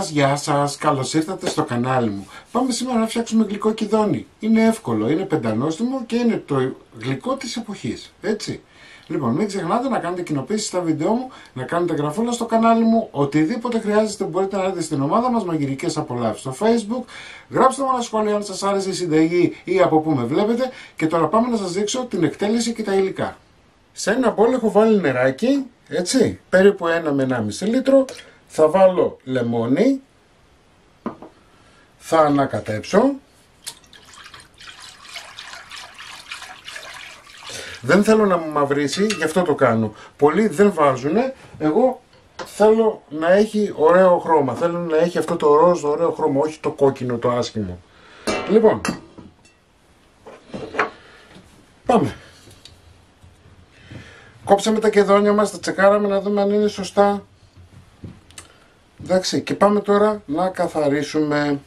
Γεια σας, καλώς ήρθατε στο κανάλι μου. Πάμε σήμερα να φτιάξουμε γλυκό κιδόνι. Είναι εύκολο, είναι πεντανόστιμο και είναι το γλυκό της εποχής, έτσι. Λοιπόν, μην ξεχνάτε να κάνετε κοινοποίηση στα βίντεο μου, να κάνετε γραφούλα στο κανάλι μου, οτιδήποτε χρειάζεται μπορείτε να δείτε στην ομάδα μας, μαγειρικές απολαύσεις στο Facebook. Γράψτε μου ένα σχόλιο αν σας άρεσε η συνταγή ή από πού με βλέπετε και τώρα πάμε να σας δείξω την εκτέλεση και τα υλικά. Σε ένα μπολ έχω βάλει νεράκι, έτσι, περίπου 1 με 1,5 λίτρο. Θα βάλω λεμόνι, θα ανακατέψω. Δεν θέλω να μου μαυρίσει, γι' αυτό το κάνω. Πολλοί δεν βάζουνε, εγώ θέλω να έχει ωραίο χρώμα. Θέλω να έχει αυτό το ροζ ωραίο χρώμα, όχι το κόκκινο το άσχημο. Λοιπόν, πάμε. Κόψαμε τα κεδόνια μας, τα τσεκάραμε να δούμε αν είναι σωστά. Εντάξει, και πάμε τώρα να καθαρίσουμε.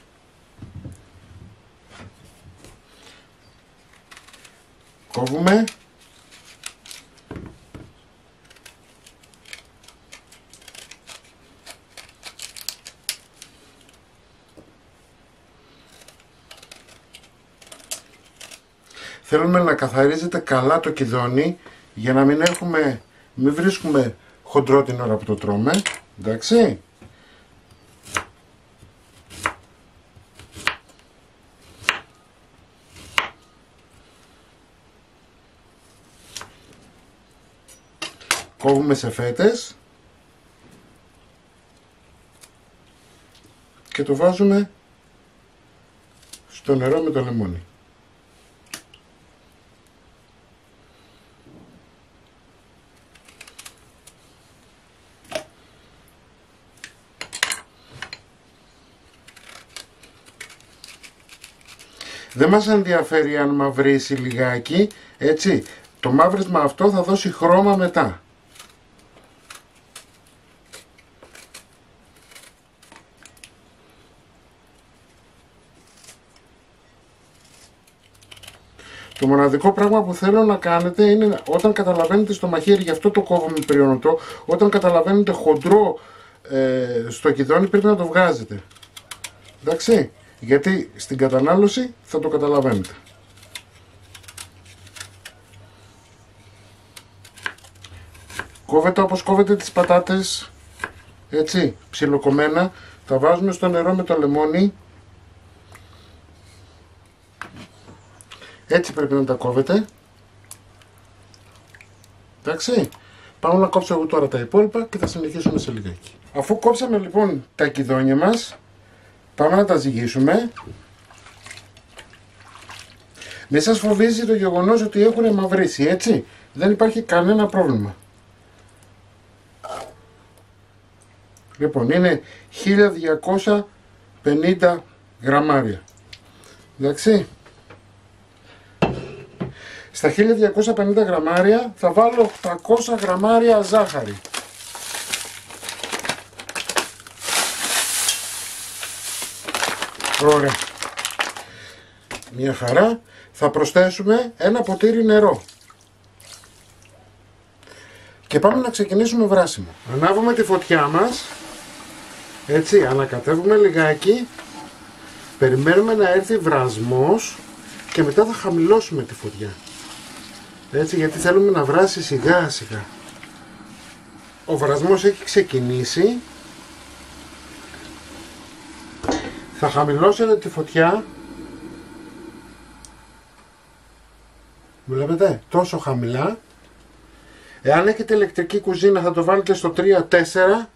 Κόβουμε. Θέλουμε να καθαρίζετε καλά το κιδόνι για να μην βρίσκουμε χοντρό την ώρα που το τρώμε. Εντάξει. Κόβουμε σε φέτες και το βάζουμε στο νερό με το λεμόνι. Δεν μας ενδιαφέρει αν μαυρίσει λιγάκι, έτσι, το μαύρισμα αυτό θα δώσει χρώμα μετά. Το μοναδικό πράγμα που θέλω να κάνετε είναι όταν καταλαβαίνετε στο μαχαίρι, γι' αυτό το κόβω με πριονοτό, όταν καταλαβαίνετε χοντρό στο κιδόνι πρέπει να το βγάζετε. Εντάξει, γιατί στην κατανάλωση θα το καταλαβαίνετε. Κόβετε όπως κόβετε τις πατάτες, έτσι, ψιλοκομμένα, τα βάζουμε στο νερό με το λεμόνι. Έτσι πρέπει να τα κόβετε. Εντάξει. Πάμε να κόψω εγώ τώρα τα υπόλοιπα και θα συνεχίσουμε σε λιγάκι. Αφού κόψαμε λοιπόν τα κιδόνια μας, πάμε να τα ζυγίσουμε. Μη σας φοβίζει το γεγονός ότι έχουν μαυρίσει, έτσι. Δεν υπάρχει κανένα πρόβλημα. Λοιπόν, είναι 1250 γραμμάρια. Εντάξει. Στα 1250 γραμμάρια θα βάλω 800 γραμμάρια ζάχαρη. Ωραία. Μια χαρά. Θα προσθέσουμε ένα ποτήρι νερό. Και πάμε να ξεκινήσουμε βράσιμο. Ανάβουμε τη φωτιά μας. Έτσι, ανακατεύουμε λιγάκι. Περιμένουμε να έρθει βρασμός. Και μετά θα χαμηλώσουμε τη φωτιά. Έτσι, γιατί θέλουμε να βράσει σιγά σιγά. Ο βρασμός έχει ξεκινήσει. Θα χαμηλώσετε τη φωτιά. Βλέπετε, τόσο χαμηλά. Εάν έχετε ηλεκτρική κουζίνα θα το βάλετε στο 3-4.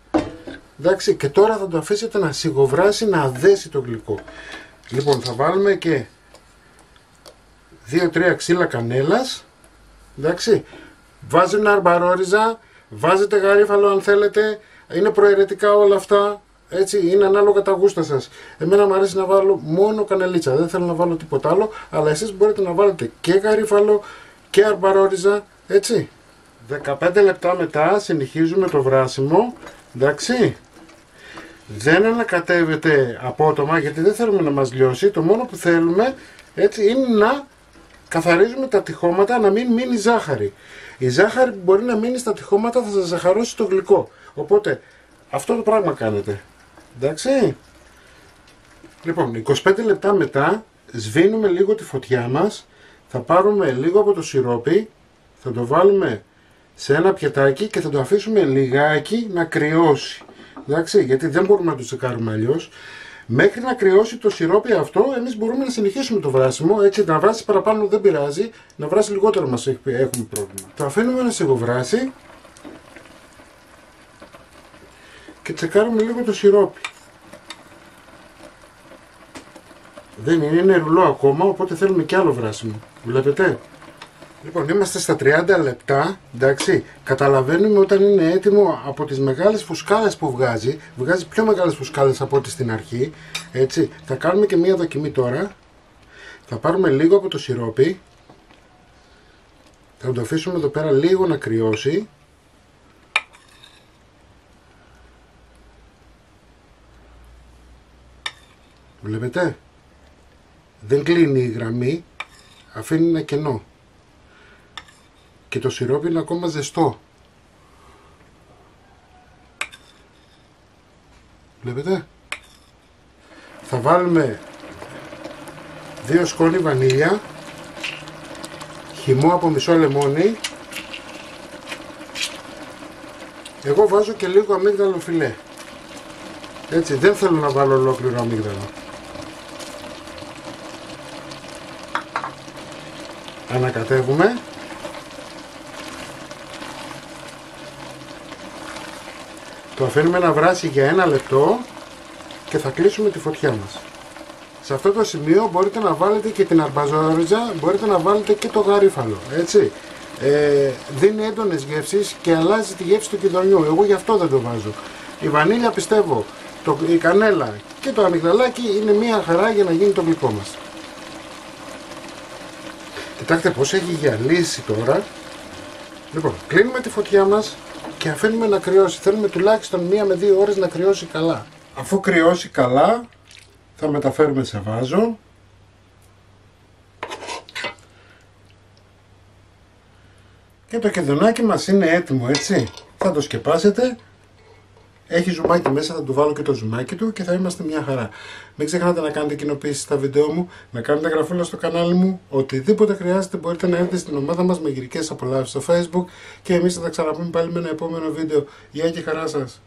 Εντάξει, και τώρα θα το αφήσετε να σιγοβράσει, να δέσει το γλυκό. Λοιπόν, θα βάλουμε και 2-3 ξύλα κανέλας, εντάξει, βάζετε αρμπαρόριζα, βάζετε γαρίφαλο αν θέλετε, είναι προαιρετικά όλα αυτά, έτσι, είναι ανάλογα τα γούστα σας. Εμένα μου αρέσει να βάλω μόνο κανελίτσα, δεν θέλω να βάλω τίποτα άλλο, αλλά εσείς μπορείτε να βάλετε και γαρίφαλο και αρμπαρόριζα, έτσι. 15 λεπτά μετά συνεχίζουμε το βράσιμο, εντάξει. Δεν ανακατεύεται απότομα γιατί δεν θέλουμε να μας λιώσει, το μόνο που θέλουμε, έτσι, είναι να καθαρίζουμε τα τυχώματα, να μην μείνει ζάχαρη. Η ζάχαρη που μπορεί να μείνει στα τυχώματα θα σας ζαχαρώσει το γλυκό. Οπότε αυτό το πράγμα κάνετε. Εντάξει. Λοιπόν, 25 λεπτά μετά σβήνουμε λίγο τη φωτιά μας. Θα πάρουμε λίγο από το σιρόπι, θα το βάλουμε σε ένα πιατάκι και θα το αφήσουμε λιγάκι να κρυώσει. Εντάξει, γιατί δεν μπορούμε να το τσεκάρουμε αλλιώς. Μέχρι να κρυώσει το σιρόπι αυτό, εμείς μπορούμε να συνεχίσουμε το βράσιμο. Έτσι, να βράσει παραπάνω δεν πειράζει, να βράσει λιγότερο μας έχουμε πρόβλημα. Το αφήνουμε να σιγοβράσει και τσεκάρουμε λίγο το σιρόπι. Δεν είναι ρουλό ακόμα, οπότε θέλουμε και άλλο βράσιμο. Βλέπετε. Λοιπόν, είμαστε στα 30 λεπτά, εντάξει, καταλαβαίνουμε όταν είναι έτοιμο από τις μεγάλες φουσκάλες που βγάζει πιο μεγάλες φουσκάλες από ό,τι στην αρχή, έτσι. Θα κάνουμε και μία δοκιμή τώρα, θα πάρουμε λίγο από το σιρόπι, θα το αφήσουμε εδώ πέρα λίγο να κρυώσει. Βλέπετε, δεν κλείνει η γραμμή, αφήνει ένα κενό. Και το σιρόπι είναι ακόμα ζεστό. Βλέπετε. Θα βάλουμε 2 σκόνη βανίλια, χυμό από μισό λεμόνι. Εγώ βάζω και λίγο αμύγδαλο φιλέ. Έτσι, δεν θέλω να βάλω ολόκληρο αμύγδαλο. Ανακατεύουμε. Το αφήνουμε να βράσει για 1 λεπτό και θα κλείσουμε τη φωτιά μας. Σε αυτό το σημείο μπορείτε να βάλετε και την αρμπαζόριτζα, μπορείτε να βάλετε και το γαρίφαλο, έτσι. Δίνει έντονες γεύσεις και αλλάζει τη γεύση του κιδωνιού, εγώ γι' αυτό δεν το βάζω. Η βανίλια πιστεύω, η κανέλα και το αμυγδαλάκι είναι μια χαρά για να γίνει το γλυκό μας. Κοιτάξτε πως έχει γυαλίσει τώρα. Λοιπόν, κλείνουμε τη φωτιά μας και αφήνουμε να κρυώσει. Θέλουμε τουλάχιστον 1 με 2 ώρες να κρυώσει καλά. Αφού κρυώσει καλά, θα μεταφέρουμε σε βάζο. Και το κεδονάκι μας είναι έτοιμο, έτσι. Θα το σκεπάσετε. Έχει ζουμάκι μέσα, θα του βάλω και το ζουμάκι του και θα είμαστε μια χαρά. Μην ξεχνάτε να κάνετε κοινοποίησεις στα βίντεο μου, να κάνετε γραφούλα στο κανάλι μου. Οτιδήποτε χρειάζεται μπορείτε να έρθετε στην ομάδα μας με γυρικές απολαύσεις στο Facebook και εμείς θα τα ξαναπούμε πάλι με ένα επόμενο βίντεο. Γεια και χαρά σας!